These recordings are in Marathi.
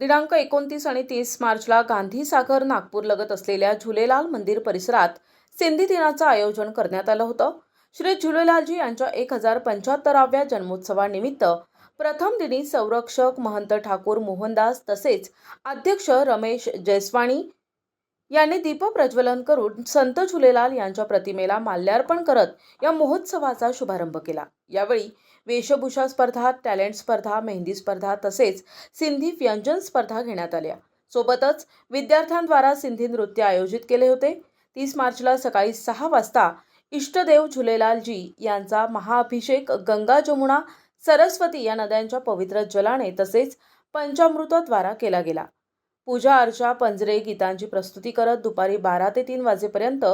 दिनांक 29 आणि 30 मार्चला गांधी सागर नागपूर लगत असलेल्या झुलेलाल मंदिर परिसरात सिंधी दिनाचं आयोजन करण्यात आलं होतं. श्री झुलेलालजी यांच्या 1075व्या जन्मोत्सवानिमित्त प्रथम दिनी संरक्षक महंत ठाकूर मोहनदास तसेच अध्यक्ष रमेश जयस्वाणी यांनी दीप प्रज्वलन करून संत झुलेलाल यांच्या प्रतिमेला माल्यार्पण करत या महोत्सवाचा शुभारंभ केला. यावेळी वेशभूषा स्पर्धा, टॅलेंट स्पर्धा, मेहंदी स्पर्धा तसेच सिंधी व्यंजन स्पर्धा घेण्यात आल्या. सोबतच विद्यार्थ्यांद्वारा सिंधी नृत्य आयोजित केले होते. 30 मार्चला सकाळी 6 वाजता इष्टदेव झुलेलालजी यांचा महाअभिषेक गंगा, जमुना, सरस्वती या नद्यांच्या पवित्र जलाने तसेच पंचामृताद्वारा केला गेला. पूजा अर्चा, पंजरे, गीतांची प्रस्तुती करत दुपारी 12 ते 3 वाजेपर्यंत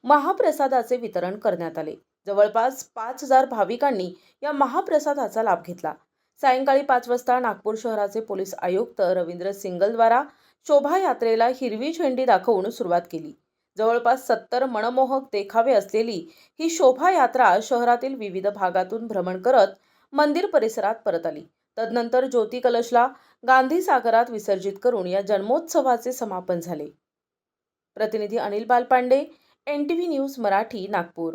महाप्रसादाचे वितरण करण्यात आले. जवळपास 5000 भाविकांनी या महाप्रसादाचा लाभ घेतला. सायंकाळी 5 वाजता नागपूर शहराचे पोलीस आयुक्त रवींद्र सिंगलद्वारा शोभायात्रेला हिरवी झेंडी दाखवून सुरुवात केली. जवळपास 70 मनमोहक देखावे असलेली ही शोभायात्रा शहरातील विविध भागातून भ्रमण करत मंदिर परिसरात परत आली. तदनंतर ज्योती कलशला गांधी सागरात विसर्जित करून या जन्मोत्सवाचे समापन झाले. प्रतिनिधी अनिल बालपांडे, NTV न्यूज मराठी, नागपूर.